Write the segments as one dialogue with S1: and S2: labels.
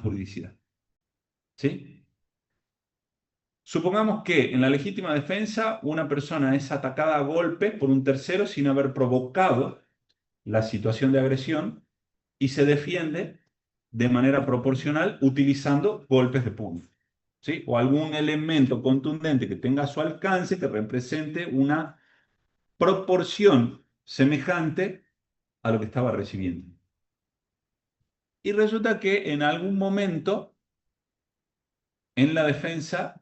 S1: juridicidad. ¿Sí? Supongamos que en la legítima defensa una persona es atacada a golpes por un tercero sin haber provocado la situación de agresión y se defiende de manera proporcional utilizando golpes de puño, ¿sí? O algún elemento contundente que tenga a su alcance que represente una proporción semejante a lo que estaba recibiendo. Y resulta que en algún momento en la defensa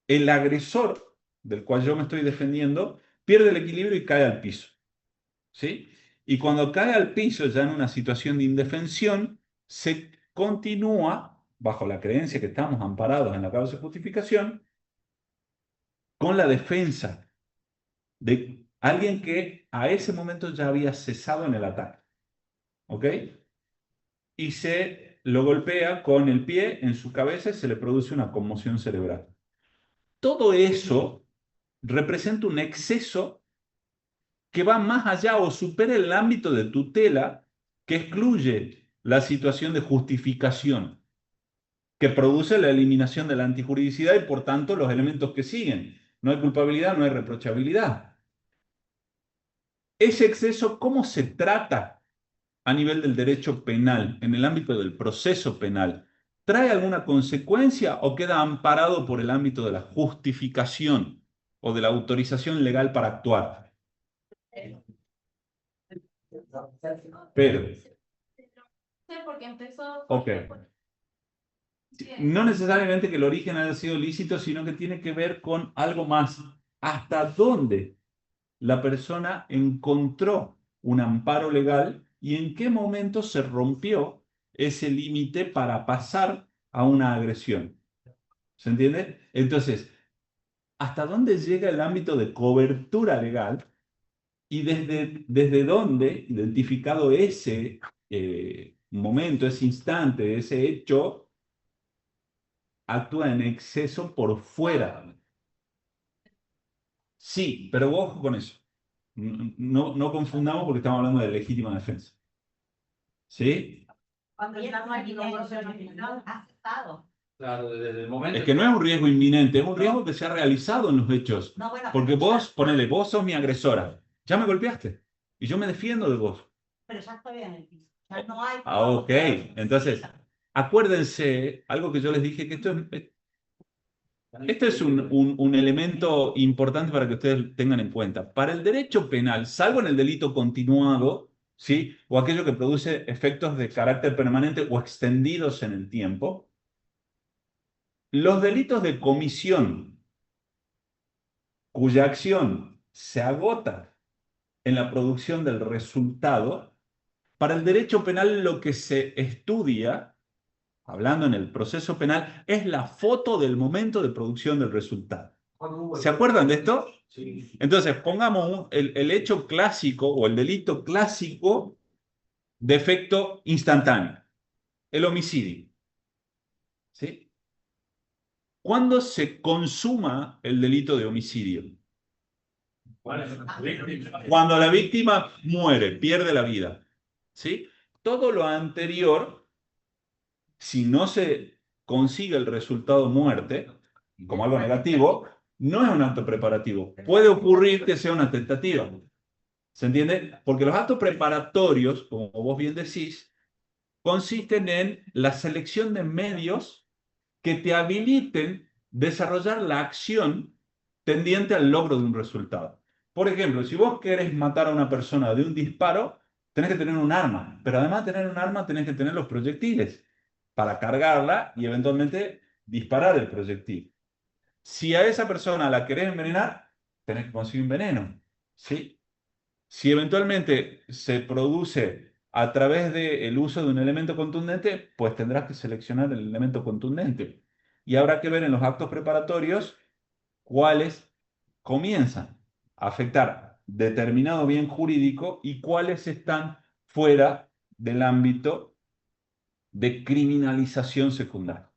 S1: el agresor del cual yo me estoy defendiendo pierde el equilibrio y cae al piso, ¿sí? Y cuando cae al piso ya en una situación de indefensión, se continúa, bajo la creencia que estamos amparados en la causa de justificación, con la defensa de alguien que a ese momento ya había cesado en el ataque, ¿ok? Y se lo golpea con el pie en su cabeza y se le produce una conmoción cerebral. Todo eso representa un exceso que va más allá o supera el ámbito de tutela que excluye la situación de justificación, que produce la eliminación de la antijuridicidad y por tanto los elementos que siguen. No hay culpabilidad, no hay reprochabilidad. Ese exceso, ¿cómo se trata a nivel del derecho penal, en el ámbito del proceso penal? ¿Trae alguna consecuencia o queda amparado por el ámbito de la justificación o de la autorización legal para actuar? Pero, ok, no necesariamente que el origen haya sido lícito, sino que tiene que ver con algo más. ¿Hasta dónde la persona encontró un amparo legal y en qué momento se rompió ese límite para pasar a una agresión? ¿Se entiende? Entonces, ¿hasta dónde llega el ámbito de cobertura legal y desde dónde, identificado ese momento, ese instante, ese hecho, actúa en exceso por fuera? Sí, pero ojo con eso. No confundamos porque estamos hablando de legítima defensa. ¿Sí?
S2: Cuando ya no hay ningún procedimiento aceptado.
S3: Claro, desde el momento.
S1: Es que no es un riesgo inminente, es un riesgo que se ha realizado en los hechos.
S2: No, bueno,
S1: Porque
S2: pero
S1: vos, ponele, vos sos mi agresora. Ya me golpeaste. Y yo me defiendo de vos.
S2: pero ya estoy en el piso. O sea, no hay
S1: Ok, entonces, acuérdense, algo que yo les dije, que esto es un elemento importante para que ustedes tengan en cuenta. Para el derecho penal, salvo en el delito continuado, ¿sí? O aquello que produce efectos de carácter permanente o extendidos en el tiempo, los delitos de comisión cuya acción se agota en la producción del resultado, para el derecho penal lo que se estudia, hablando en el proceso penal, es la foto del momento de producción del resultado. ¿Se acuerdan de esto?
S3: Sí.
S1: Entonces, pongamos el hecho clásico o el delito clásico de efecto instantáneo, el homicidio. ¿Sí? ¿Cuándo se consuma el delito de homicidio? Cuando la víctima muere, pierde la vida. ¿Sí? Todo lo anterior, si no se consigue el resultado muerte, como algo negativo, no es un acto preparativo. Puede ocurrir que sea una tentativa. ¿Se entiende? Porque los actos preparatorios, como vos bien decís, consisten en la selección de medios que te habiliten desarrollar la acción tendiente al logro de un resultado. Por ejemplo, si vos querés matar a una persona de un disparo, tenés que tener un arma, pero además de tener un arma, tenés que tener los proyectiles para cargarla y eventualmente disparar el proyectil. Si a esa persona la querés envenenar, tenés que conseguir un veneno, ¿sí? Si eventualmente se produce a través del uso de un elemento contundente, pues tendrás que seleccionar el elemento contundente. Y habrá que ver en los actos preparatorios cuáles comienzan a afectar determinado bien jurídico y cuáles están fuera del ámbito de criminalización secundaria.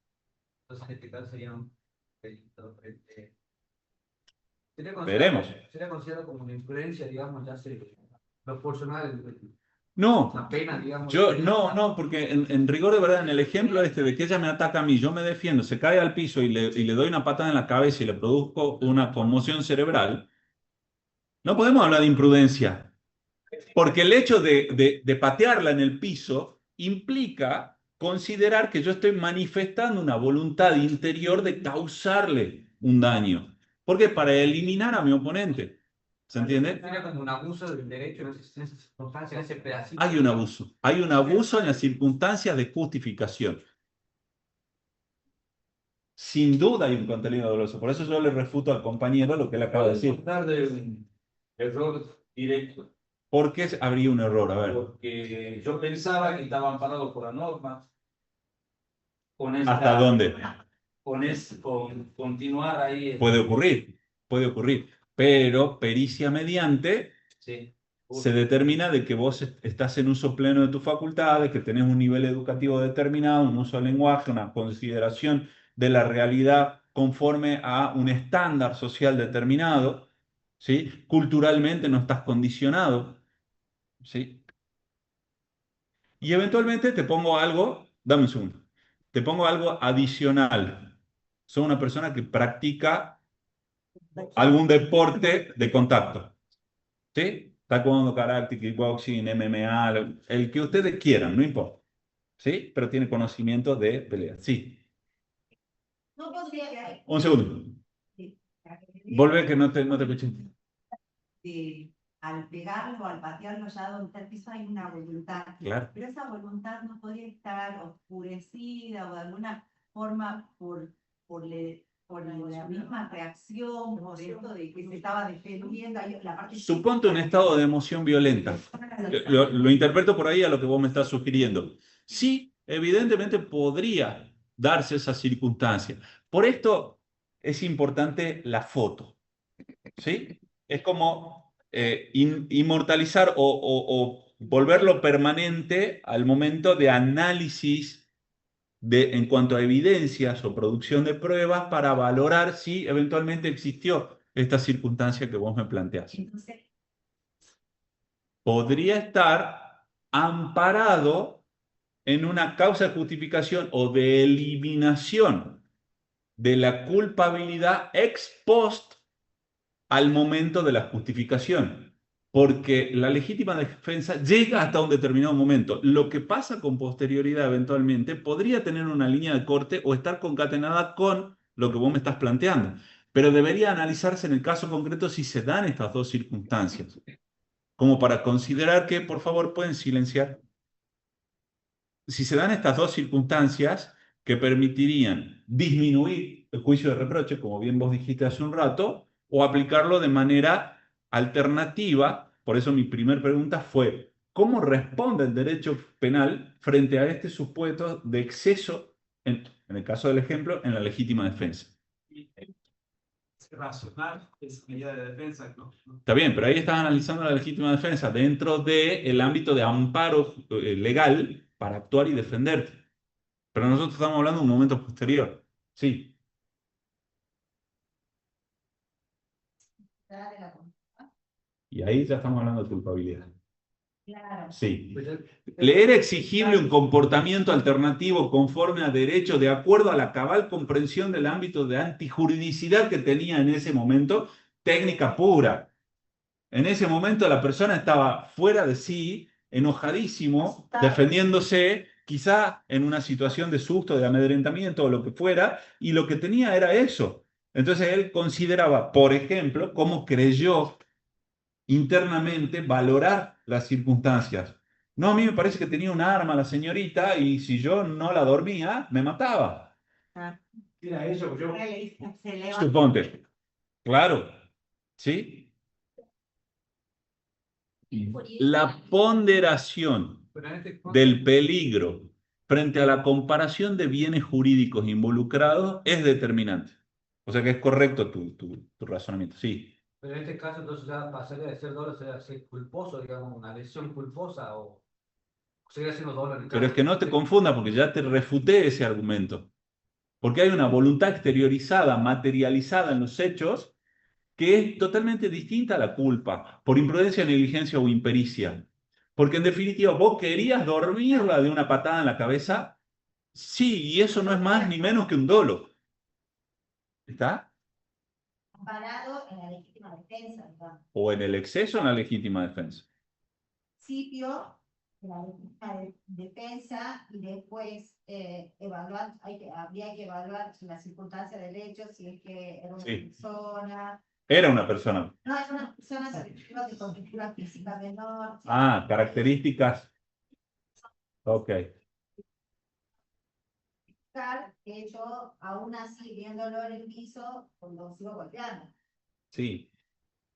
S3: Entonces, en este caso sería un delito.
S1: Veremos.
S3: Sería considerado como una influencia, digamos, ya se proporcional.
S1: No,
S3: la pena, digamos.
S1: no, porque en rigor de verdad, en el ejemplo este de que ella me ataca a mí, yo me defiendo, se cae al piso y le doy una patada en la cabeza y le produzco una conmoción cerebral, no podemos hablar de imprudencia, porque el hecho de patearla en el piso implica considerar que yo estoy manifestando una voluntad interior de causarle un daño. ¿Por qué? Para eliminar a mi oponente. ¿Se entiende?
S3: Sería como un abuso del derecho en esa circunstancia, en ese pedacito.
S1: Hay un abuso en las circunstancias de justificación. Sin duda hay un contenido doloroso. Por eso yo le refuto al compañero lo que él acaba de decir.
S4: Hablar de un error directo,
S1: ¿Por qué habría un error? A ver.
S4: porque yo pensaba que estaba amparado por la norma.
S1: ¿Hasta dónde?
S4: Con continuar ahí.
S1: Puede ocurrir. Pero pericia mediante
S4: Sí.
S1: se determina de que vos estás en uso pleno de tus facultades, que tenés un nivel educativo determinado, un uso del lenguaje, una consideración de la realidad conforme a un estándar social determinado, ¿sí? Culturalmente no estás condicionado, ¿sí? Y eventualmente te pongo algo, dame un segundo, te pongo algo adicional. Soy una persona que practica algún deporte de contacto, ¿sí? Taekwondo, karate, kickboxing, MMA, el que ustedes quieran, no importa, ¿sí? Pero tiene conocimiento de pelea, sí.
S2: No podría.
S1: Un segundo, volvé que no te escuché.
S5: Al pegarlo, al patearlo ya donde está el piso hay una voluntad.
S1: Claro.
S5: Pero esa voluntad no podría estar oscurecida o de alguna forma por la misma reacción, por esto de que se estaba defendiendo. La parte
S1: Suponte un estado de emoción violenta. Lo interpreto por ahí a lo que vos me estás sugiriendo. Sí, evidentemente podría darse esa circunstancia. Por esto es importante la foto, ¿sí? Es como inmortalizar o volverlo permanente al momento de análisis en cuanto a evidencias o producción de pruebas para valorar si eventualmente existió esta circunstancia que vos me planteás.
S5: Entonces,
S1: Podría estar amparado en una causa de justificación o de eliminación de la culpabilidad ex post al momento de la justificación, porque la legítima defensa llega hasta un determinado momento. Lo que pasa con posterioridad eventualmente podría tener una línea de corte o estar concatenada con lo que vos me estás planteando, pero debería analizarse en el caso concreto si se dan estas dos circunstancias, como para considerar que, por favor, pueden silenciar. Si se dan estas dos circunstancias que permitirían disminuir el juicio de reproche, como bien vos dijiste hace un rato, o aplicarlo de manera alternativa. Por eso mi primera pregunta fue, ¿cómo responde el derecho penal frente a este supuesto de exceso, en el caso del ejemplo, en la legítima defensa?
S4: Es racional, es medida de defensa, ¿no?
S1: Está bien, pero ahí estás analizando la legítima defensa dentro del ámbito de amparo legal para actuar y defenderte. Pero nosotros estamos hablando de un momento posterior. Sí. Y ahí ya estamos hablando de culpabilidad.
S5: claro.
S1: Sí. Le era exigible un comportamiento alternativo conforme a derecho de acuerdo a la cabal comprensión del ámbito de antijuridicidad que tenía en ese momento, técnica pura. En ese momento la persona estaba fuera de sí, enojadísimo, defendiéndose, quizá en una situación de susto, de amedrentamiento o lo que fuera, y lo que tenía era eso. Entonces él consideraba, por ejemplo, cómo creyó internamente valorar las circunstancias. No, a mí me parece que tenía un arma la señorita y si yo no la dormía, me mataba.
S4: Mira, eso yo.
S5: Se eleva.
S1: Suponte. Claro. ¿Sí? La ponderación
S3: Pero en este caso,
S1: del peligro frente a la comparación de bienes jurídicos involucrados es determinante. O sea que es correcto tu razonamiento. Sí.
S3: pero en este caso entonces ya pasaría de ser dolo a ser culposo, digamos, una lesión culposa o seguir siendo dolo en el
S1: Pero es
S3: caso.
S1: que no te confundas porque ya te refuté ese argumento. Porque hay una voluntad exteriorizada, materializada en los hechos, que es totalmente distinta a la culpa, por imprudencia, negligencia o impericia. Porque en definitiva, vos querías dormirla de una patada en la cabeza. Sí, y eso no es más ni menos que un dolo. ¿Está?
S2: Amparado en la legítima defensa, digamos.
S1: O en el exceso en la legítima defensa.
S2: Principio de la legítima defensa y después evaluar, habría que evaluar las circunstancias del hecho, si es que era una
S1: Sí.
S2: persona.
S1: Era una persona.
S2: No, es una persona susceptible de constitución física menor.
S1: Ah, características. Ok.
S2: Que yo, aún así, viéndolo en el piso, lo sigo golpeando.
S1: Sí.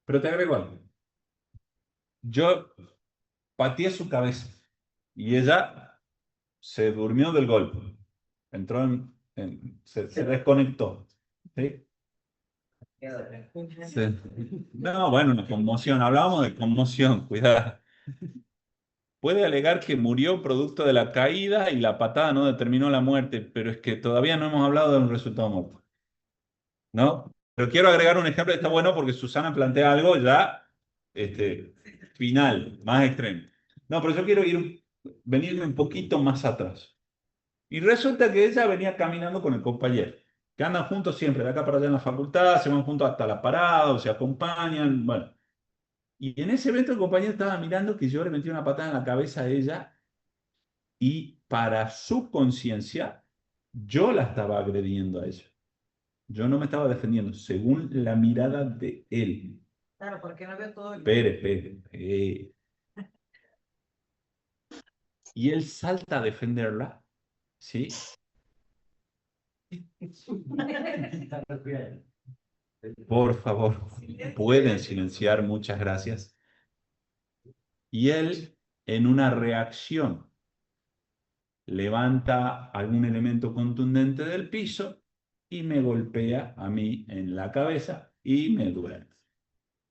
S1: Pero te agrego algo. Yo pateé su cabeza y ella se durmió del golpe. Entró se desconectó. ¿Sí? Sí. No, bueno, una conmoción. Hablábamos de conmoción, cuidado. Puede alegar que murió producto de la caída y la patada no determinó la muerte, pero es que todavía no hemos hablado de un resultado muerto. ¿No? Pero quiero agregar un ejemplo que está bueno porque Susana plantea algo ya final, más extremo. No, pero yo quiero venirme un poquito más atrás. Y resulta que ella venía caminando con el compañero, que andan juntos siempre, de acá para allá en la facultad, se van juntos hasta la parada, se acompañan, bueno. Y en ese evento el compañero estaba mirando que yo le metí una patada en la cabeza a ella y para su conciencia yo la estaba agrediendo a ella. Yo no me estaba defendiendo, según la mirada de él.
S5: Claro, porque no veo todo el...
S1: Espere. Y él salta a defenderla, ¿sí? Por favor, pueden silenciar, muchas gracias. Y él, en una reacción, levanta algún elemento contundente del piso y me golpea a mí en la cabeza y me duele.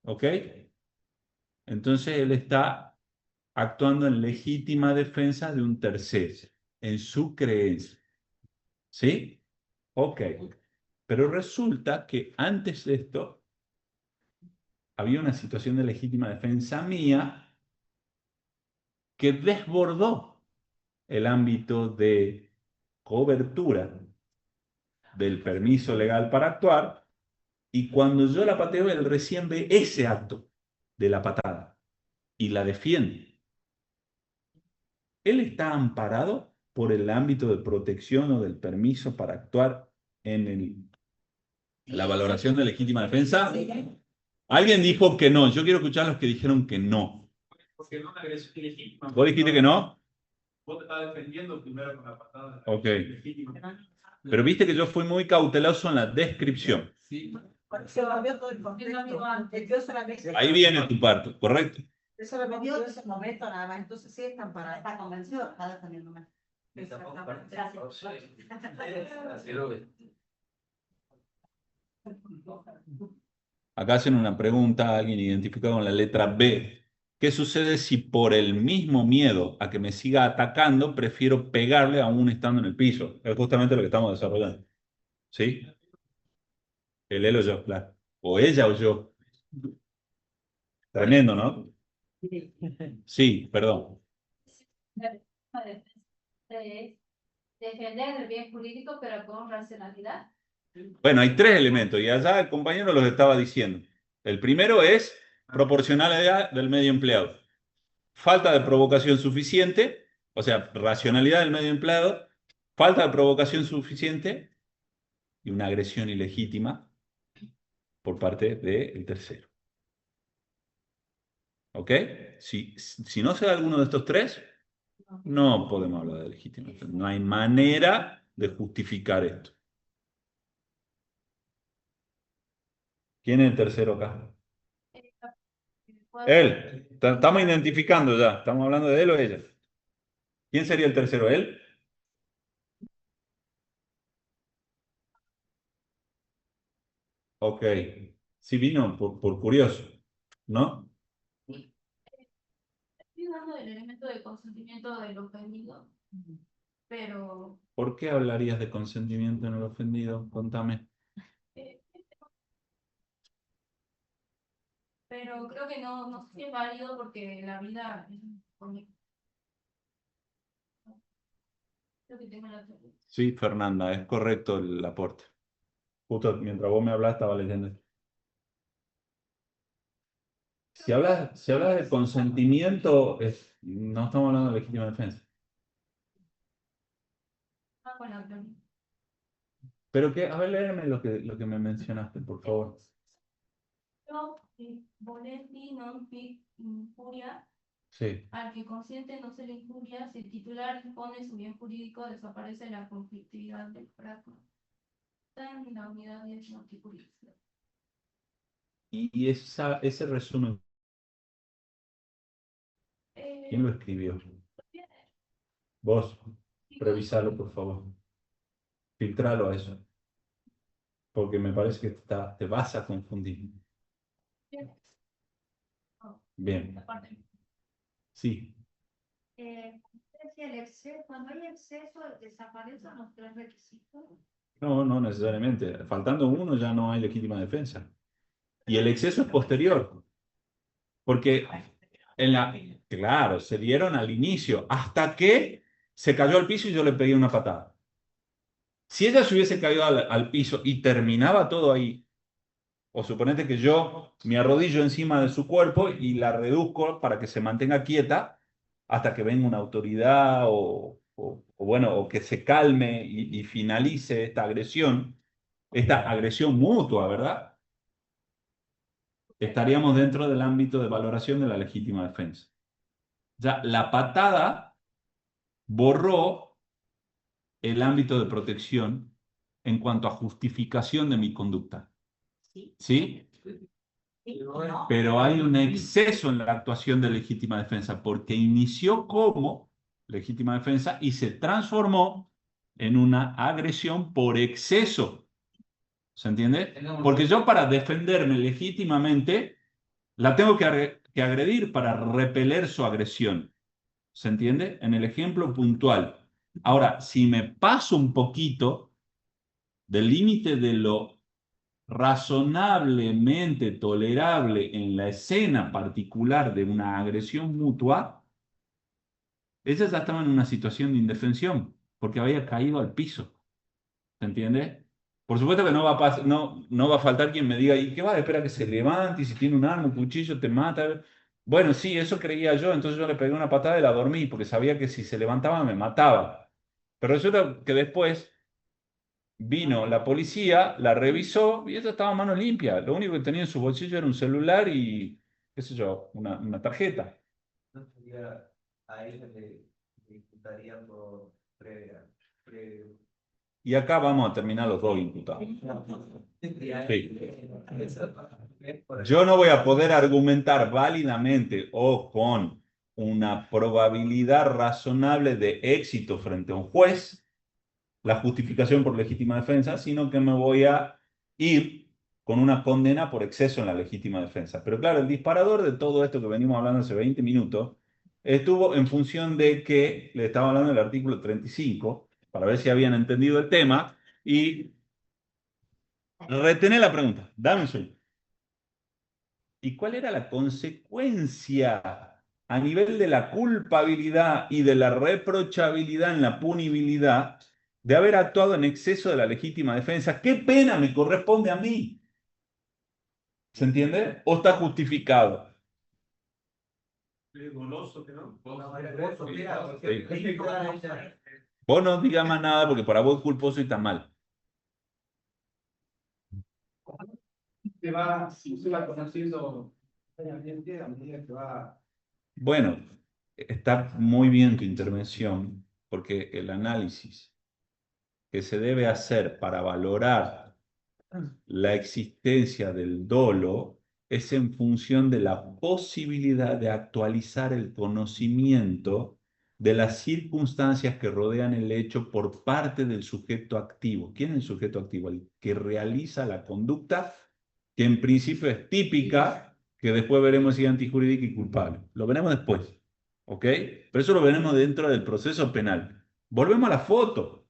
S1: ¿Ok? Entonces él está actuando en legítima defensa de un tercero, en su creencia. ¿Sí? Ok. Pero resulta que antes de esto había una situación de legítima defensa mía que desbordó el ámbito de cobertura del permiso legal para actuar, y cuando yo la pateo, él recién ve ese acto de la patada y la defiende. Él está amparado por el ámbito de protección o del permiso para actuar en la valoración de legítima defensa. Alguien dijo que no. Yo quiero escuchar a los que dijeron que no.
S4: Porque no es una agresión ilegítima.
S1: ¿Vos dijiste que no?
S4: Vos te estás defendiendo primero con la patada.
S1: Ok.
S4: Ilegítima.
S1: Pero viste que yo fui muy cauteloso en la descripción.
S4: Sí.
S5: Se lo vio todo el contexto. Yo solamente...
S1: Ahí viene tu parte, ¿correcto?
S5: Yo solamente vio ese momento nada más, entonces sí están para...
S2: Está convencido, está defendiendo más.
S1: Acá hacen una pregunta, alguien identificado con la letra B. ¿Qué sucede si por el mismo miedo a que me siga atacando, prefiero pegarle aún estando en el piso? Es justamente lo que estamos desarrollando. ¿Sí? Él o yo, claro. O ella o yo. Tremendo, ¿no? Sí, perdón.
S6: Defender el bien jurídico, pero con racionalidad.
S1: Bueno, hay tres elementos y allá el compañero los estaba diciendo. El primero es proporcionalidad del medio empleado. Falta de provocación suficiente, o sea, racionalidad del medio empleado, falta de provocación suficiente y una agresión ilegítima por parte del tercero. ¿Ok? Si no se da alguno de estos tres, no podemos hablar de legítima. No hay manera de justificar esto. ¿Quién es el tercero acá? Él. Estamos identificando ya. Estamos hablando de él o ella. ¿Quién sería el tercero? ¿Él? Ok. Sí vino por curioso, ¿no?
S6: Estoy dando el elemento de consentimiento del ofendido, pero
S1: ¿Por qué hablarías de consentimiento en el ofendido? Contame.
S6: eh, pero creo que no sé si es válido porque la vida conmigo. Lo que tengo en la teoría.
S1: Sí, Fernanda, es correcto el aporte. Justo mientras vos me hablas estaba leyendo. Si hablas de consentimiento, no estamos hablando de legítima defensa.
S6: Con la teoría.
S1: Pero que, a ver, léeme lo que me mencionaste, por favor.
S6: Yo, volenti non fit injuria,
S1: Sí.
S6: al que consiente no se le injuria, si el titular impone su bien jurídico, desaparece la conflictividad del práctico. Está en la unidad de multijurisdicción.
S1: Y ese resumen, ¿quién lo escribió? Vos, revisalo, por favor. Filtralo a eso. Porque me parece que te vas a confundir. Bien.
S6: La parte.
S1: Sí.
S2: Si el exceso, cuando hay exceso, desaparecen los 3 requisitos.
S1: No, no necesariamente. Faltando uno ya no hay legítima defensa. Y el exceso es posterior. Porque claro, se dieron al inicio, hasta que se cayó al piso y yo le pegué una patada. Si ella se hubiese caído al piso y terminaba todo ahí, o suponete que yo me arrodillo encima de su cuerpo y la reduzco para que se mantenga quieta hasta que venga una autoridad o que se calme y finalice esta agresión mutua, ¿verdad? Estaríamos dentro del ámbito de valoración de la legítima defensa. Ya la patada borró el ámbito de protección en cuanto a justificación de mi conducta. ¿Sí? Pero hay un exceso en la actuación de legítima defensa porque inició como legítima defensa y se transformó en una agresión por exceso. ¿Se entiende? Porque yo para defenderme legítimamente la tengo que agredir para repeler su agresión. ¿Se entiende? En el ejemplo puntual. Ahora, si me paso un poquito del límite de lo razonablemente tolerable en la escena particular de una agresión mutua, ella ya estaba en una situación de indefensión, porque había caído al piso. ¿Se entiende? Por supuesto que no va a faltar quien me diga, ¿y qué va a esperar que se levante? Y si tiene un arma, un cuchillo, te mata. Bueno, sí, eso creía yo, entonces yo le pegué una patada y la dormí, porque sabía que si se levantaba me mataba. Pero resulta que después vino la policía, la revisó y ella estaba a mano limpia. Lo único que tenía en su bolsillo era un celular y, qué sé yo, una tarjeta.
S3: No sería a ella le imputaría por
S1: Y acá vamos a terminar los dos imputados. Sí. Yo no voy a poder argumentar válidamente o con una probabilidad razonable de éxito frente a un juez la justificación por legítima defensa, sino que me voy a ir con una condena por exceso en la legítima defensa. Pero claro, el disparador de todo esto que venimos hablando hace 20 minutos estuvo en función de que le estaba hablando del artículo 35, para ver si habían entendido el tema, y retener la pregunta. Dame un segundo. ¿Y cuál era la consecuencia a nivel de la culpabilidad y de la reprochabilidad en la punibilidad de haber actuado en exceso de la legítima defensa? ¿Qué pena me corresponde a mí? ¿Se entiende? ¿O está justificado?
S4: Goloso, que no.
S1: Vos no digas más nada porque para vos es culposo y está mal.
S4: Se va conociendo previamente a medida que va.
S1: Bueno, está muy bien tu intervención porque el análisis que se debe hacer para valorar la existencia del dolo es en función de la posibilidad de actualizar el conocimiento de las circunstancias que rodean el hecho por parte del sujeto activo. ¿Quién es el sujeto activo? El que realiza la conducta que en principio es típica, que después veremos si es antijurídica y culpable. Lo veremos después, ¿ok? Pero eso lo veremos dentro del proceso penal. Volvemos a la foto.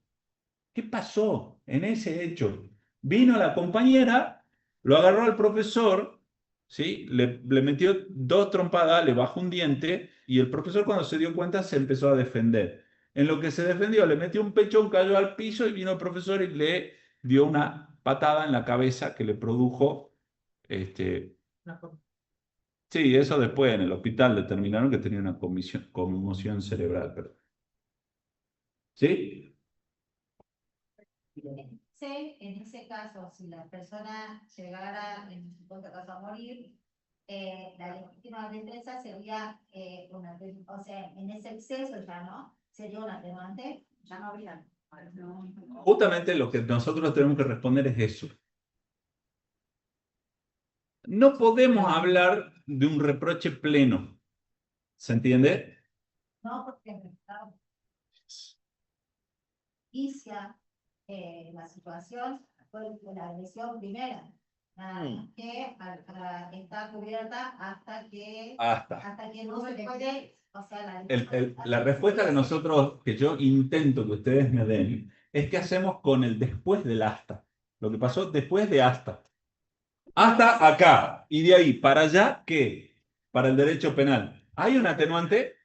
S1: ¿Qué pasó en ese hecho? Vino la compañera, lo agarró al profesor, ¿sí? Le metió 2 trompadas, le bajó un diente Y el profesor cuando se dio cuenta se empezó a defender. En lo que se defendió, le metió un pechón, cayó al piso y vino el profesor y le dio una patada en la cabeza que le produjo, sí, eso después en el hospital determinaron que tenía una conmoción cerebral. ¿Sí?
S2: En ese caso, si la persona llegara, en su caso, a morir, la legítima defensa sería o sea, en ese exceso ya, ¿no? Sería un atenuante, ya no habría.
S1: Justamente lo que nosotros tenemos que responder es eso. No podemos hablar de un reproche pleno. ¿Se entiende?
S2: No, porque inicia la situación fue la agresión primera. Que está cubierta hasta que no se puede, o sea,
S1: La respuesta que yo intento que ustedes me den es qué hacemos con el después del hasta. Lo que pasó después de hasta. Hasta acá. Y de ahí para allá, ¿qué? Para el derecho penal. ¿Hay un atenuante?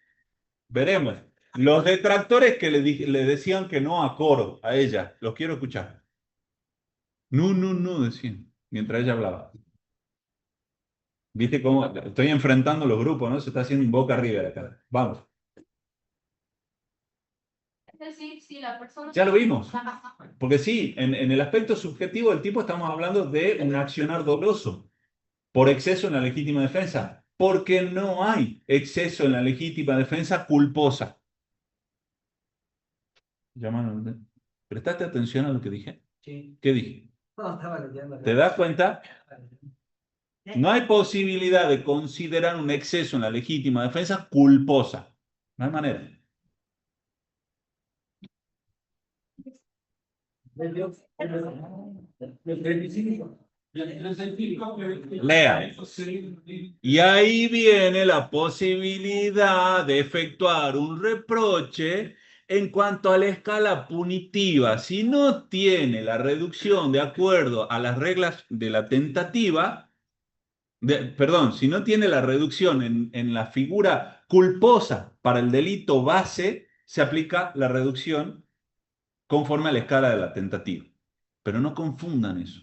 S1: Veremos. Los detractores que le decían que no a coro a ella, los quiero escuchar. No, no, no, decían, mientras ella hablaba. ¿Viste cómo estoy enfrentando los grupos, no? Se está haciendo un Boca River acá. Vamos.
S6: Es decir, si la persona...
S1: Ya lo vimos. Porque sí, en el aspecto subjetivo del tipo estamos hablando de un accionar doloso por exceso en la legítima defensa. Porque no hay exceso en la legítima defensa culposa. Llamaron. ¿Prestaste atención a lo que dije?
S3: Sí.
S1: ¿Qué dije?
S3: No, estaba leyendo acá.
S1: ¿Te das cuenta? No hay posibilidad de considerar un exceso en la legítima defensa culposa. No hay manera. Lea. Y ahí viene la posibilidad de efectuar un reproche en cuanto a la escala punitiva. Si no tiene la reducción de acuerdo a las reglas de la tentativa, perdón, si no tiene la reducción en la figura culposa para el delito base, se aplica la reducción conforme a la escala de la tentativa. Pero no confundan eso.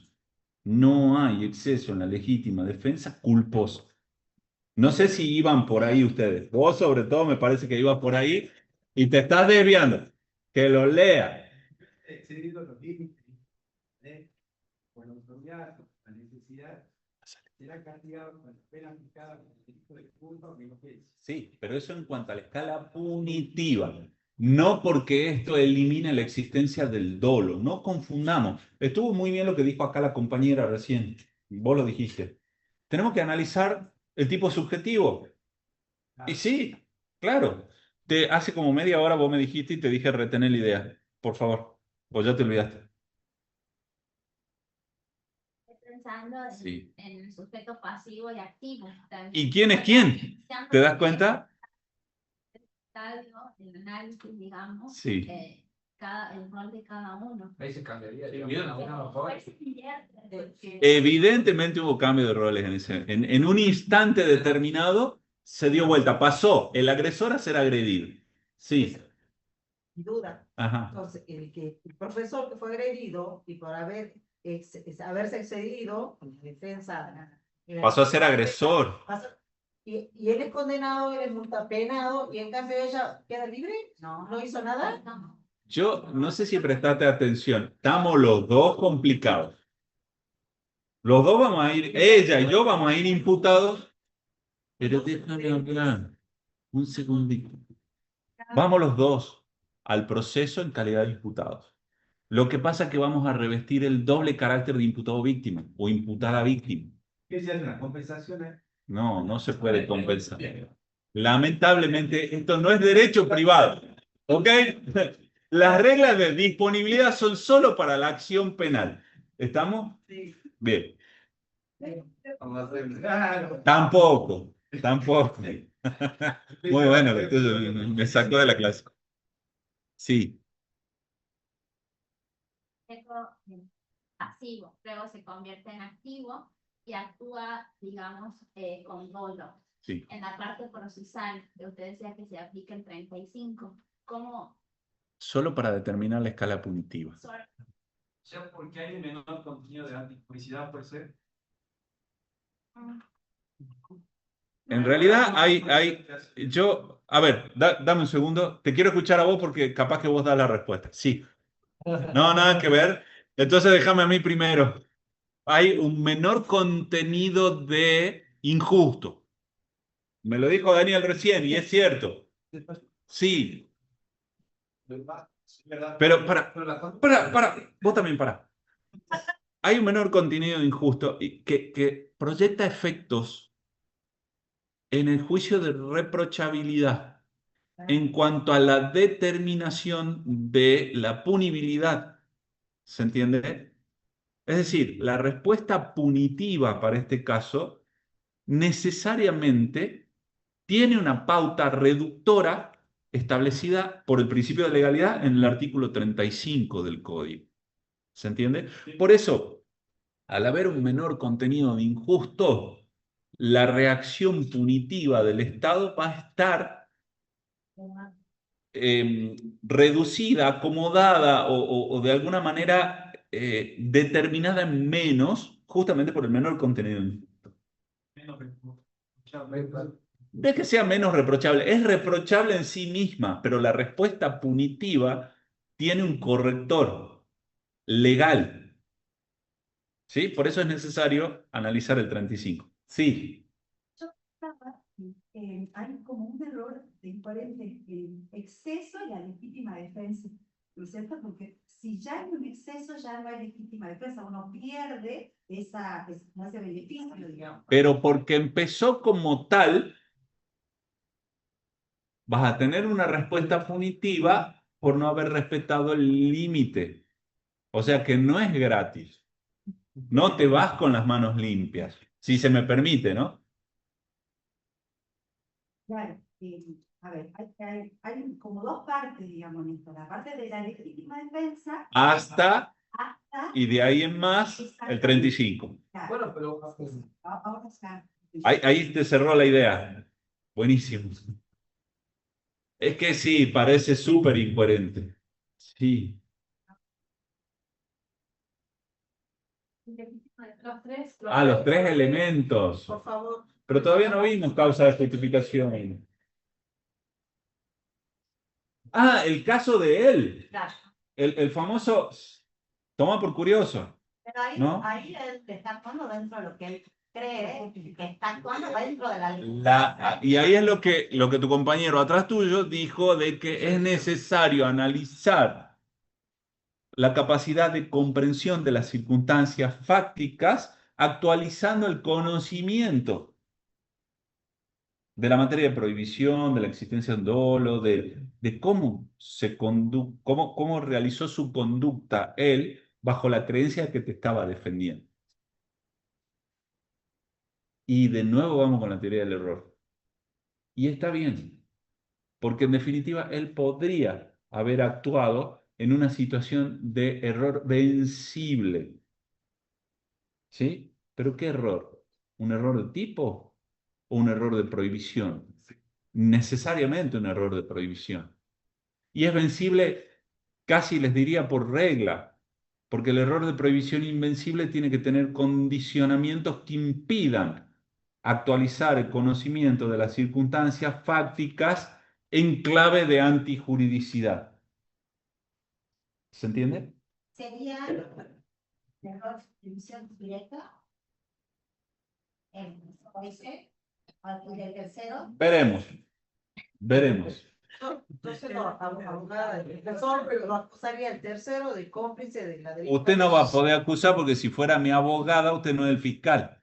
S1: No hay exceso en la legítima defensa culposa. No sé si iban por ahí ustedes. Vos sobre todo me parece que ibas por ahí y te estás desviando. Que lo lea.
S4: Excedido los límites, por la autoridad, la necesidad, será castigado con la pena aplicada por el delito de culpa o negligencia.
S1: Sí, pero eso en cuanto a la escala punitiva. No porque esto elimine la existencia del dolo. No confundamos. Estuvo muy bien lo que dijo acá la compañera recién. Vos lo dijiste. Tenemos que analizar el tipo subjetivo. Y sí, claro. Hace como media hora vos me dijiste y te dije retener la idea. Por favor. O ya te olvidaste.
S7: Pensando
S1: Sí.
S7: en el sujeto pasivo y activo. También.
S1: ¿Y quién es quién? ¿Te das cuenta?
S7: El análisis, digamos,
S1: Sí.
S7: el rol de cada uno.
S3: Ahí se cambiaría.
S4: Sí,
S3: digamos,
S4: bien.
S3: una mejor.
S1: Evidentemente hubo cambio de roles en un instante determinado se dio vuelta, pasó el agresor a ser agredido. Sí.
S5: Duda.
S1: Ajá.
S5: Entonces, el profesor que fue agredido y por haberse excedido en la defensa.
S1: Pasó a ser agresor.
S5: Y él es condenado, él es multapenado, y en cambio ella queda libre, no hizo nada.
S1: Yo no sé si prestaste atención, estamos los dos complicados. Los dos vamos a ir, ella y yo vamos a ir imputados. Pero déjame hablar un segundito. Vamos los dos al proceso en calidad de imputados. Lo que pasa es que vamos a revestir el doble carácter de imputado víctima o imputada víctima.
S4: ¿Qué se hace? ¿Las compensaciones?
S1: No, no se puede compensar. Lamentablemente, esto no es derecho privado. ¿Ok? Las reglas de disponibilidad son solo para la acción penal. ¿Estamos?
S5: Sí.
S1: Bien.
S4: Vamos a hacer.
S1: Tampoco. Muy bueno, me sacó de la clase. Sí.
S7: Pasivo, luego se convierte en activo y actúa, digamos, con dolo.
S1: Sí.
S7: En la parte procesal, que usted decía que se aplica el 35, ¿cómo?
S1: Solo para determinar la escala punitiva.
S3: O sea, porque hay un menor contenido de antipublicidad per se.
S1: En realidad a ver, dame un segundo, te quiero escuchar a vos porque capaz que vos das la respuesta. Sí. No, nada que ver. Entonces déjame a mí primero. Hay un menor contenido de injusto. Me lo dijo Daniel recién y es cierto. Sí. Pero vos también para. Hay un menor contenido de injusto que proyecta efectos en el juicio de reprochabilidad en cuanto a la determinación de la punibilidad. ¿Se entiende? Es decir, la respuesta punitiva para este caso necesariamente tiene una pauta reductora establecida por el principio de legalidad en el artículo 35 del Código. ¿Se entiende? Por eso, al haber un menor contenido de injusto, la reacción punitiva del Estado va a estar reducida, acomodada o de alguna manera determinada en menos, justamente por el menor contenido. No es que sea menos reprochable, es reprochable en sí misma, pero la respuesta punitiva tiene un corrector legal. ¿Sí? Por eso es necesario analizar el 35. Sí.
S5: Hay como un error de incoherente el exceso y la legítima defensa, ¿no es cierto? Porque si ya hay un exceso, ya no hay legítima defensa, uno pierde ese beneficio, digamos.
S1: Pero porque empezó como tal, vas a tener una respuesta punitiva por no haber respetado el límite. O sea que no es gratis. No te vas con las manos limpias, si se me permite, ¿no?
S5: Claro, a ver, hay como dos partes, digamos, en esto. La parte de la legítima defensa
S1: Hasta,
S5: hasta...
S1: y de ahí en más, el 35.
S5: Claro,
S3: Bueno, pero
S5: ahora está.
S1: Ahí te cerró la idea. Buenísimo. Es que sí, parece súper incoherente. Sí. Los tres elementos.
S5: Por favor.
S1: Pero todavía no vimos causa de justificación. Ah, el caso de él.
S5: Claro.
S1: El famoso, toma por curioso.
S2: Pero ahí,
S1: ¿No?
S2: ahí él está actuando dentro de lo que él cree que está actuando dentro de la ley.
S1: Y ahí es lo que tu compañero atrás tuyo dijo de que es necesario analizar la capacidad de comprensión de las circunstancias fácticas actualizando el conocimiento de la materia de prohibición, de la existencia de un dolo, de cómo cómo realizó su conducta él bajo la creencia que te estaba defendiendo. Y de nuevo vamos con la teoría del error. Y está bien, porque en definitiva él podría haber actuado en una situación de error vencible. ¿Sí? ¿Pero qué error? ¿Un error de tipo o un error de prohibición? Necesariamente un error de prohibición. Y es vencible, casi les diría por regla, porque el error de prohibición invencible tiene que tener condicionamientos que impidan actualizar el conocimiento de las circunstancias fácticas en clave de antijuridicidad. ¿Se entiende?
S2: Sería error de división directa. El juicio, y el tercero.
S1: Veremos.
S8: Entonces, abogada del defensor, pero no acusaría el tercero de cómplice de la delincuencia.
S1: Usted no va a poder acusar porque si fuera mi abogada, usted no es el fiscal.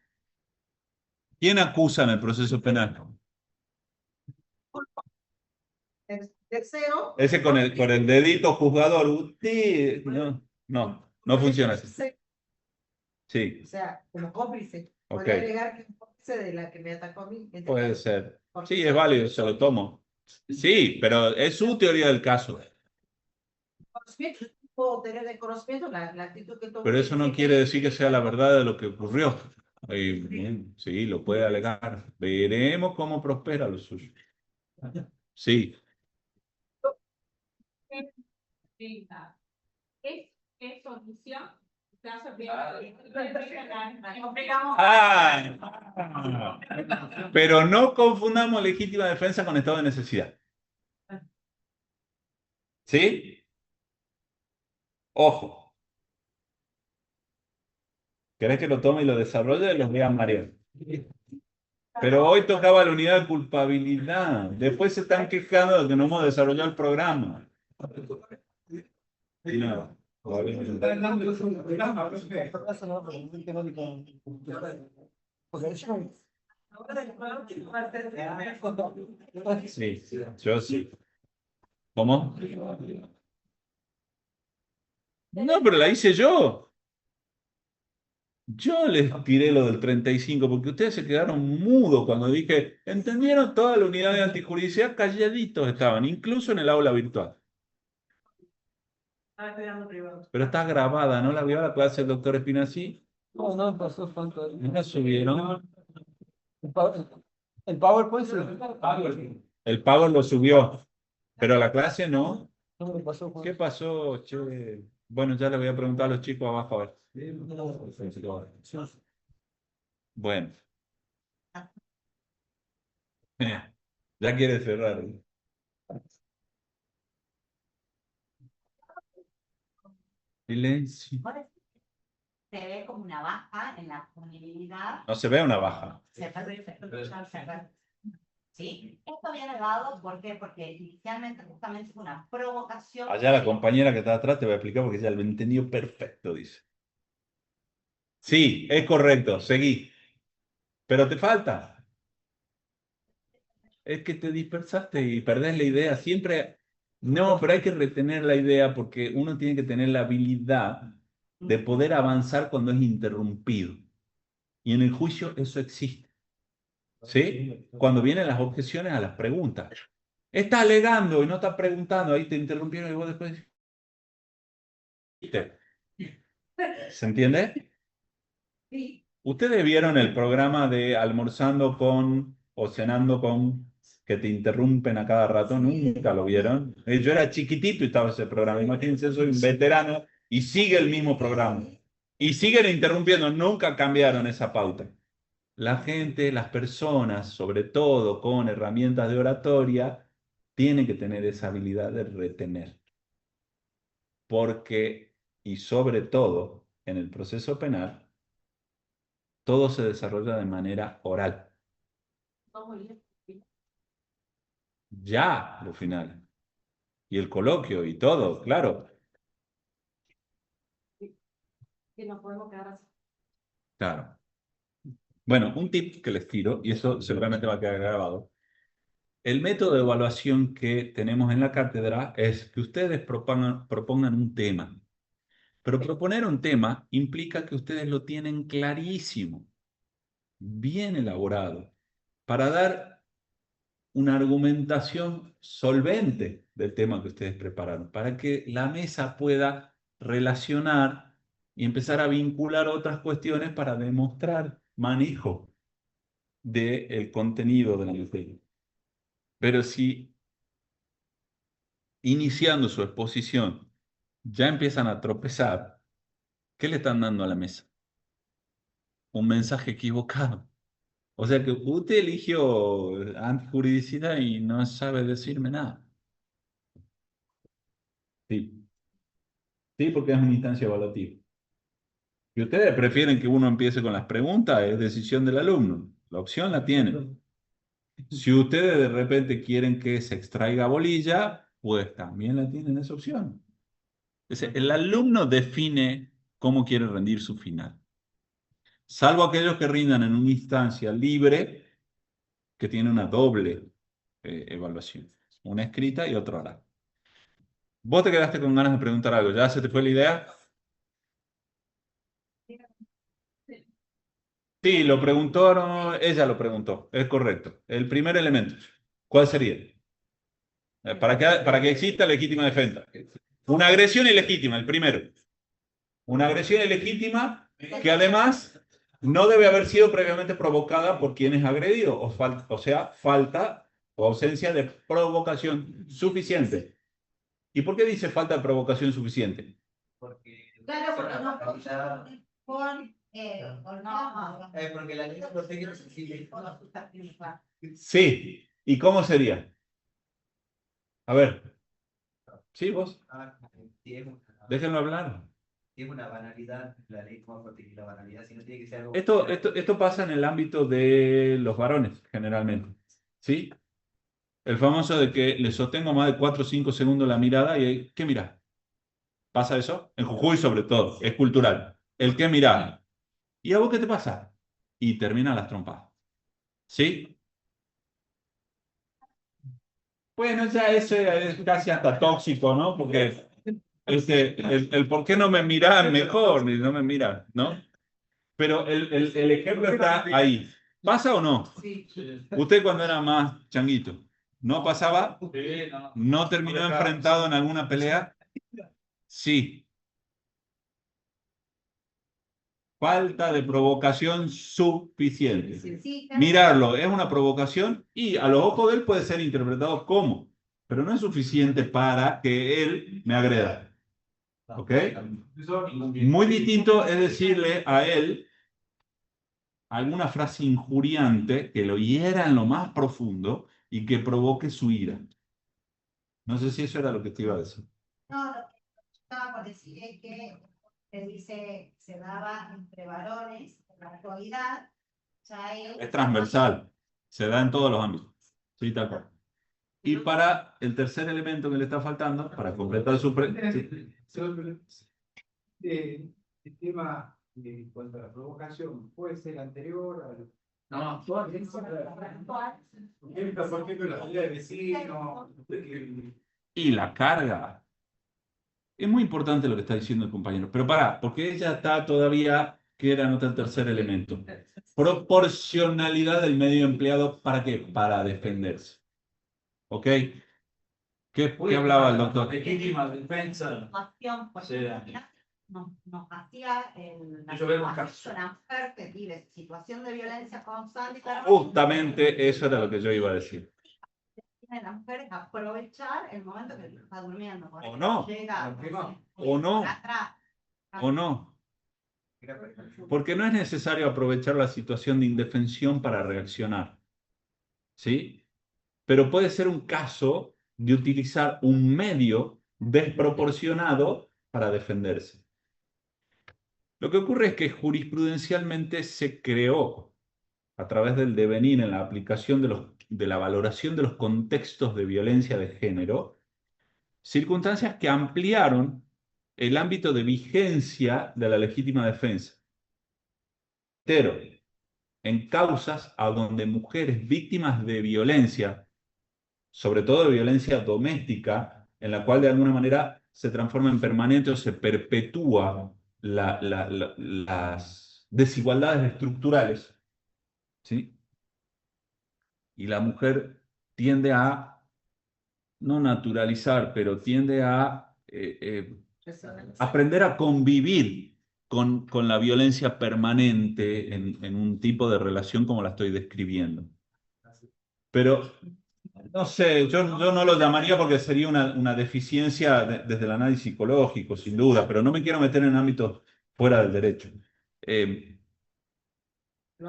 S1: ¿Quién acusa en el proceso penal?
S8: El tercero.
S1: Ese con el dedito juzgador. Usted, no funciona así. Sí.
S8: O sea, como cómplice.
S1: Ok.
S8: Podría agregar que es cómplice de la que me atacó a mí.
S1: Puede ser. Sí, es válido, se lo tomo. Sí, pero es su teoría del caso.
S8: Puedo tener de conocimiento la actitud que tomó.
S1: Pero eso no quiere decir que sea la verdad de lo que ocurrió. Bien, sí, lo puede alegar. Veremos cómo prospera lo suyo. Sí.
S6: Es solución.
S1: Ah, pero no confundamos legítima defensa con estado de necesidad. ¿Sí? Ojo. ¿Querés que lo tome y lo desarrolle? Los voy a marear. Pero hoy tocaba la unidad de culpabilidad. Después se están quejando de que no hemos desarrollado el programa. Y no. Sí, yo sí. ¿Cómo? No, pero la hice yo. Yo les tiré lo del 35 porque ustedes se quedaron mudos cuando dije, ¿entendieron? Toda la unidad de antijuridicidad calladitos estaban, incluso en el aula virtual. Pero está grabada, ¿no la vio la clase del doctor Espinací?
S3: No pasó tanto.
S1: ¿No la subieron?
S3: El PowerPoint
S1: El Power lo subió, pero la clase no.
S3: no me pasó.
S1: ¿Qué pasó, che? Bueno, ya le voy a preguntar a los chicos abajo a ver. Bueno. Ya quiere cerrar. Silencio.
S2: Se ve como una baja en la disponibilidad.
S1: No se ve una baja.
S2: ¿Sí? Esto viene dado, ¿por qué? Porque inicialmente justamente fue una provocación.
S1: Allá la compañera que está atrás te va a explicar porque ya lo entendió perfecto, dice. Sí, es correcto, seguí. Pero te falta. Es que te dispersaste y perdés la idea. Siempre, no, pero hay que retener la idea porque uno tiene que tener la habilidad de poder avanzar cuando es interrumpido. Y en el juicio eso existe. ¿Sí? Cuando vienen las objeciones a las preguntas. Está alegando y no está preguntando, ahí te interrumpieron y vos después... ¿Se entiende?
S5: Sí.
S1: ¿Ustedes vieron el programa de almorzando con o cenando con que te interrumpen a cada rato? Nunca lo vieron. Yo era chiquitito y estaba ese programa. Imagínense, soy un veterano y sigue el mismo programa. Y siguen interrumpiendo, nunca cambiaron esa pauta. La gente, las personas, sobre todo con herramientas de oratoria, tienen que tener esa habilidad de retener. Porque, y sobre todo, en el proceso penal, todo se desarrolla de manera oral. Ya, lo final. Y el coloquio y todo, claro.
S8: Que nos podemos quedar así.
S1: Claro. Bueno, un tip que les tiro, y eso seguramente va a quedar grabado. El método de evaluación que tenemos en la cátedra es que ustedes propongan un tema. Pero proponer un tema implica que ustedes lo tienen clarísimo, bien elaborado, para dar una argumentación solvente del tema que ustedes prepararon, para que la mesa pueda relacionar y empezar a vincular otras cuestiones para demostrar manejo del contenido de la materia. Pero si iniciando su exposición ya empiezan a tropezar, ¿qué le están dando a la mesa? Un mensaje equivocado. O sea que usted eligió antijuridicidad y no sabe decirme nada. Sí. Sí, porque es una instancia evaluativa. Si ustedes prefieren que uno empiece con las preguntas, es decisión del alumno. La opción la tienen. Si ustedes de repente quieren que se extraiga bolilla, pues también la tienen esa opción. El alumno define cómo quiere rendir su final. Salvo aquellos que rindan en una instancia libre, que tiene una doble evaluación. Una escrita y otra oral. Vos te quedaste con ganas de preguntar algo. ¿Ya se te fue la idea? Sí, lo preguntó, no, ella lo preguntó. Es correcto. El primer elemento. ¿Cuál sería? Para que exista legítima defensa. Una agresión ilegítima, el primero. Una agresión ilegítima que además no debe haber sido previamente provocada por quien es agredido, o sea, falta o ausencia de provocación suficiente. ¿Y por qué dice falta de provocación suficiente?
S3: Porque,
S2: Claro, porque no
S3: ya-
S2: con no.
S3: porque la ley protege los sensibles.
S1: Sí. ¿Y cómo sería? A ver, sí, vos, déjenlo hablar.
S3: Tiene una banalidad, la ley como proteger la banalidad, si no tiene que ser algo.
S1: Esto pasa en el ámbito de los varones, generalmente. ¿Sí? El famoso de que le sostengo más de 4 o 5 segundos la mirada y ¿qué mirá? ¿Pasa eso? En Jujuy sobre todo, es cultural. ¿El qué mirá? ¿Y a vos qué te pasa? Y termina las trompadas. ¿Sí? Bueno, ya eso es casi hasta tóxico, ¿no? Porque el por qué no me mirás mejor, ni no me mirás, ¿no? Pero el ejemplo está ahí. ¿Pasa o no?
S8: Sí.
S1: Usted cuando era más changuito, ¿no pasaba?
S3: Sí, no.
S1: ¿No terminó enfrentado en alguna pelea? Sí. Falta de provocación suficiente.
S2: Sí,
S1: Mirarlo es una provocación y a los ojos de él puede ser interpretado como, pero no es suficiente para que él me agreda. ¿Ok? Muy distinto es decirle a él alguna frase injuriante que lo hiera en lo más profundo y que provoque su ira. No sé si eso era lo que te iba a decir.
S2: no, lo que estaba por decir es que se dice, se daba entre varones, en la actualidad, ya
S1: Es transversal, se da en todos los ámbitos. Sí, tal cual. Y para el tercer elemento que le está faltando, para completar su...
S4: El tema en cuanto a la provocación puede ser anterior al.
S3: No,
S4: Por ejemplo, la salida de vecinos.
S1: Y la carga. Es muy importante lo que está diciendo el compañero. Pero pará, porque ella está todavía, queda nota el tercer elemento. Proporcionalidad del medio empleado, ¿para qué? Para defenderse. ¿Ok? ¿Qué hablaba el doctor?
S3: Legítima defensa.
S2: acción, pues,
S3: Sí.
S2: nos hacía en la
S3: Yo veo un
S2: situación, una mujer que vive situación de violencia constante.
S1: Justamente eso era lo que yo iba a decir.
S2: Tiene la mujer aprovechar el momento que está durmiendo. porque
S1: O no.
S2: llega,
S1: O no.
S2: por atrás.
S1: ¿O no? Porque no es necesario aprovechar la situación de indefensión para reaccionar. ¿Sí? Pero puede ser un caso de utilizar un medio desproporcionado para defenderse. Lo que ocurre es que jurisprudencialmente se creó, a través del devenir en la aplicación de la valoración de los contextos de violencia de género, circunstancias que ampliaron el ámbito de vigencia de la legítima defensa. Pero en causas a donde mujeres víctimas de violencia, sobre todo de violencia doméstica, en la cual de alguna manera se transforma en permanente o se perpetúa las desigualdades estructurales, ¿sí? Y la mujer tiende a, no naturalizar, pero tiende a aprender a convivir con la violencia permanente en un tipo de relación como la estoy describiendo. Pero, no sé, yo no lo llamaría porque sería una deficiencia desde el análisis psicológico, sin duda, pero no me quiero meter en ámbitos fuera del derecho.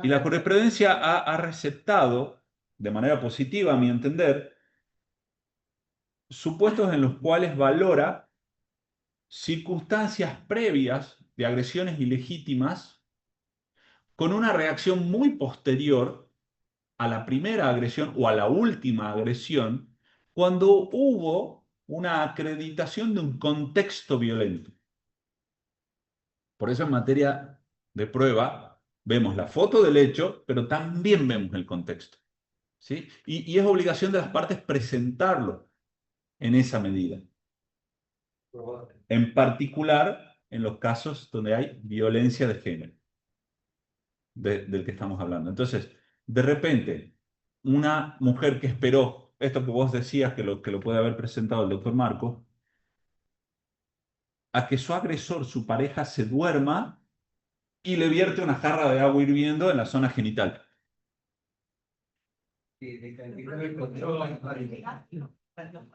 S1: Y la jurisprudencia ha receptado, de manera positiva, a mi entender, supuestos en los cuales valora circunstancias previas de agresiones ilegítimas con una reacción muy posterior a la primera agresión o a la última agresión, cuando hubo una acreditación de un contexto violento. Por eso en materia de prueba vemos la foto del hecho, pero también vemos el contexto. ¿Sí? Y es obligación de las partes presentarlo en esa medida. En particular en los casos donde hay violencia de género, del que estamos hablando. Entonces, de repente, una mujer que esperó, esto que vos decías que lo puede haber presentado el doctor Marco, a que su agresor, su pareja, se duerma y le vierte una jarra de agua hirviendo en la zona genital.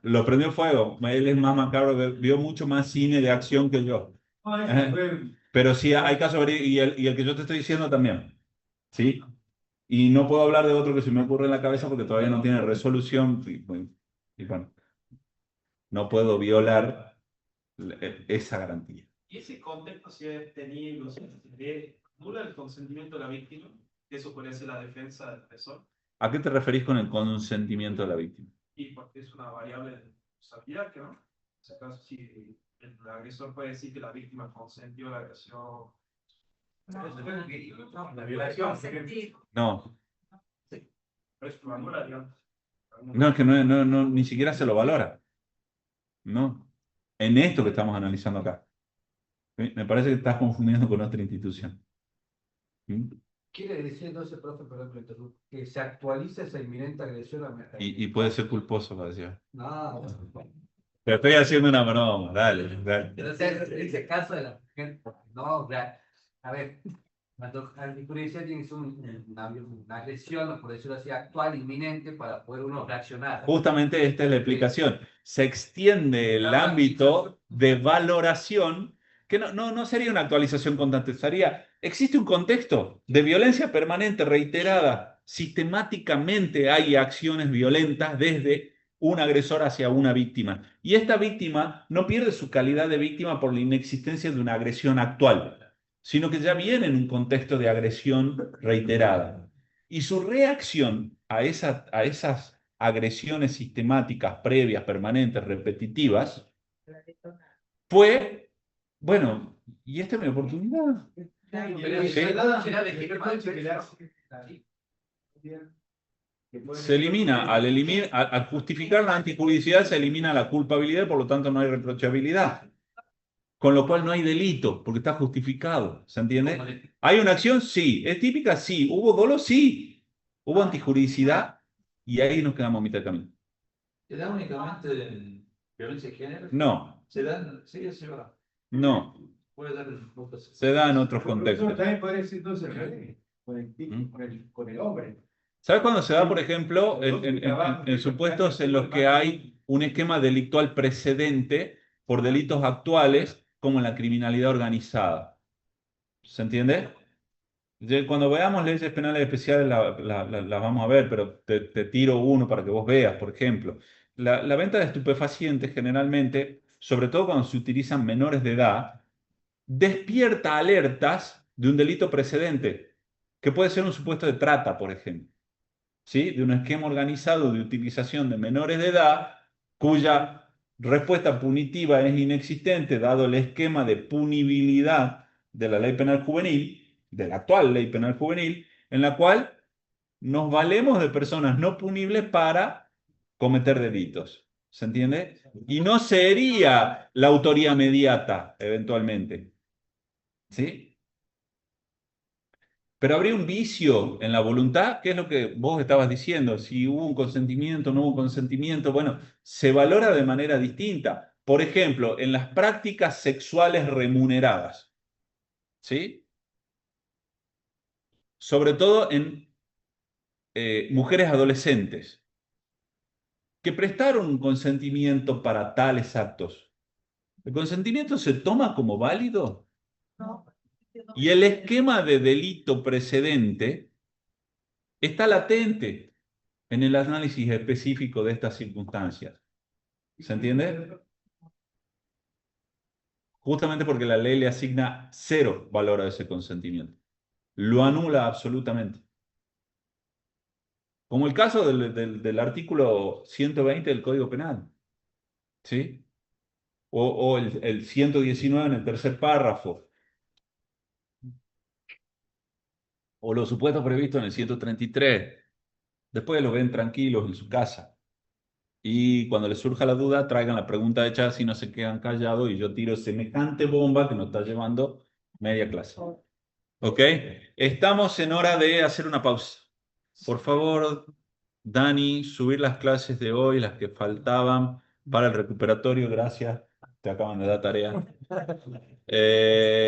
S1: Lo prendió fuego. Él es más macabro, vio mucho más cine de acción que yo. Pero sí, hay casos, y el que yo te estoy diciendo también. ¿Sí? Y no puedo hablar de otro que se me ocurre en la cabeza porque todavía no tiene resolución. Y bueno, no puedo violar esa garantía.
S9: Y ese contexto, si es tenible, ¿nula el consentimiento de la víctima? Que eso podría ser la defensa del agresor.
S1: ¿A qué te referís con el consentimiento de la víctima?
S9: Y porque es una variable de responsabilidad, que no. En ese caso, si el agresor puede decir que la víctima consentió la agresión.
S3: La violación.
S1: No.
S9: Pero es una nula, digamos.
S1: No, es que no, ni siquiera se lo valora. No. En esto que estamos analizando acá. ¿Sí? Me parece que estás confundiendo con otra institución. ¿Sí?
S3: Quiere decir entonces, profe, perdón que lo interrumpa, que se actualiza esa inminente agresión a
S1: Y puede ser culposo, parecía.
S3: No,
S1: Te estoy haciendo una broma, dale.
S3: en ese caso de la mujer, no, o sea, a ver, cuando la jurisprudencia tiene que ser una agresión, por decirlo así, actual, inminente, para poder uno reaccionar.
S1: Justamente esta es la explicación. Se extiende el ámbito de valoración, que no sería una actualización constante, existe un contexto de violencia permanente, reiterada. Sistemáticamente hay acciones violentas desde un agresor hacia una víctima. Y esta víctima no pierde su calidad de víctima por la inexistencia de una agresión actual, sino que ya viene en un contexto de agresión reiterada. Y su reacción a esas agresiones sistemáticas, previas, permanentes, repetitivas, fue, bueno, y esta es mi oportunidad. Se elimina, al justificar la antijuridicidad, se elimina la culpabilidad y por lo tanto no hay reprochabilidad. Con lo cual no hay delito, porque está justificado. ¿Se entiende? ¿Hay una acción? Sí. ¿Es típica? Sí. ¿Hubo dolo? Sí. ¿Hubo antijuridicidad? Y ahí nos quedamos a mitad de camino.
S3: ¿Se da únicamente en violencia de género?
S1: No.
S3: ¿Se dan? Sí, se va.
S1: No.
S3: Puede dar
S1: Se da en otros contextos.
S4: También puede ser entonces con el hombre.
S1: ¿Sabes cuándo se da, por ejemplo, en supuestos en los que hay un esquema delictual precedente por delitos actuales, como en la criminalidad organizada? ¿Se entiende? Cuando veamos leyes penales especiales las vamos a ver, pero te tiro uno para que vos veas, por ejemplo. La venta de estupefacientes generalmente, sobre todo cuando se utilizan menores de edad, despierta alertas de un delito precedente, que puede ser un supuesto de trata, por ejemplo. ¿Sí? De un esquema organizado de utilización de menores de edad, cuya respuesta punitiva es inexistente, dado el esquema de punibilidad de la ley penal juvenil, de la actual ley penal juvenil, en la cual nos valemos de personas no punibles para cometer delitos. ¿Se entiende? Y no sería la autoría mediata, eventualmente. ¿Sí? Pero habría un vicio en la voluntad, que es lo que vos estabas diciendo. Si hubo un consentimiento, no hubo consentimiento, bueno, se valora de manera distinta. Por ejemplo, en las prácticas sexuales remuneradas, ¿sí? Sobre todo en mujeres adolescentes que prestaron un consentimiento para tales actos. ¿El consentimiento se toma como válido?
S8: No.
S1: Y el esquema de delito precedente está latente en el análisis específico de estas circunstancias. ¿Se entiende? Justamente porque la ley le asigna 0 valor a ese consentimiento. Lo anula absolutamente. Como el caso del artículo 120 del Código Penal. ¿Sí? O el 119 en el tercer párrafo. O los supuestos previstos en el 133. Después los ven tranquilos en su casa. Y cuando les surja la duda, traigan la pregunta hecha si no se quedan callados y yo tiro semejante bomba que nos está llevando media clase. ¿Ok? Estamos en hora de hacer una pausa. Por favor, Dani, subir las clases de hoy, las que faltaban para el recuperatorio. Gracias. Te acaban de dar tarea.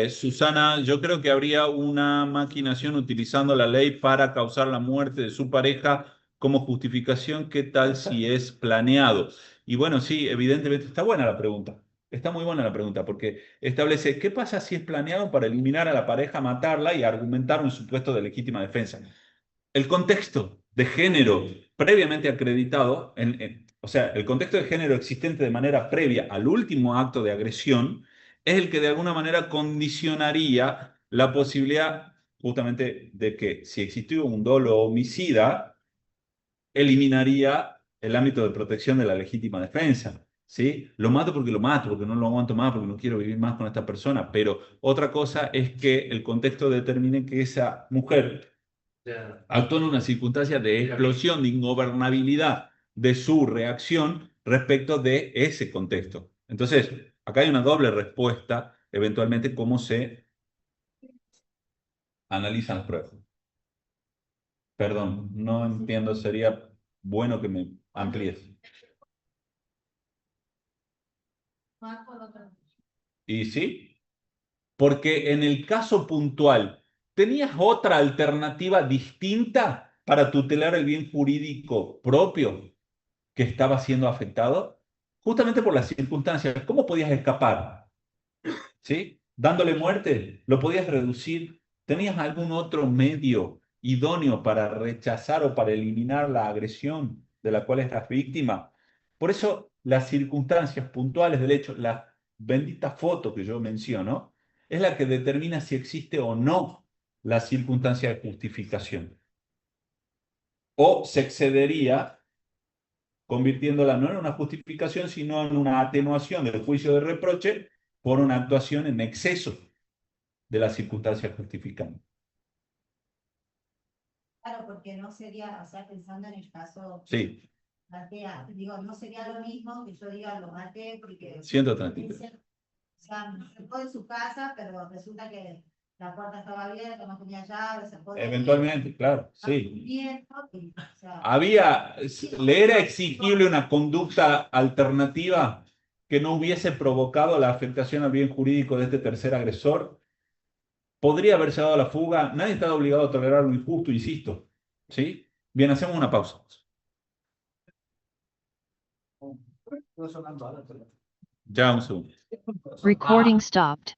S1: Susana, yo creo que habría una maquinación utilizando la ley para causar la muerte de su pareja como justificación. ¿Qué tal si es planeado? Y bueno, sí, evidentemente está buena la pregunta. Está muy buena la pregunta porque establece qué pasa si es planeado para eliminar a la pareja, matarla y argumentar un supuesto de legítima defensa. El contexto de género previamente acreditado, o sea, el contexto de género existente de manera previa al último acto de agresión, es el que de alguna manera condicionaría la posibilidad justamente de que si existió un dolo homicida, eliminaría el ámbito de protección de la legítima defensa. ¿Sí? Lo mato, porque no lo aguanto más, porque no quiero vivir más con esta persona, pero otra cosa es que el contexto determine que esa mujer actuó en una circunstancia de explosión, de ingobernabilidad de su reacción respecto de ese contexto. Entonces, acá hay una doble respuesta, eventualmente, cómo se analizan las pruebas. Perdón, no entiendo, sería bueno que me amplíes. Y sí, porque en el caso puntual, ¿tenías otra alternativa distinta para tutelar el bien jurídico propio que estaba siendo afectado? Justamente por las circunstancias. ¿Cómo podías escapar? ¿Sí? Dándole muerte, ¿lo podías reducir? ¿Tenías algún otro medio idóneo para rechazar o para eliminar la agresión de la cual eras víctima? Por eso las circunstancias puntuales del hecho, la bendita foto que yo menciono, es la que determina si existe o no la circunstancia de justificación. O se excedería convirtiéndola no en una justificación, sino en una atenuación del juicio de reproche por una actuación en exceso de las circunstancias justificantes.
S2: Claro, porque no sería, o sea, pensando en el caso,
S1: Sí,
S2: digo, no sería lo mismo que yo diga lo maté porque
S1: 133.
S2: o sea, se fue de su casa, pero resulta que la puerta estaba abierta, no tenía llave, se fue.
S1: Eventualmente, claro, sí.
S2: Bien, o sea,
S1: ¿Le era exigible una conducta alternativa que no hubiese provocado la afectación al bien jurídico de este tercer agresor? Podría haberse dado la fuga. Nadie está obligado a tolerar lo injusto, insisto. ¿Sí? Bien, hacemos una pausa. Ya un segundo.
S10: Recording stopped.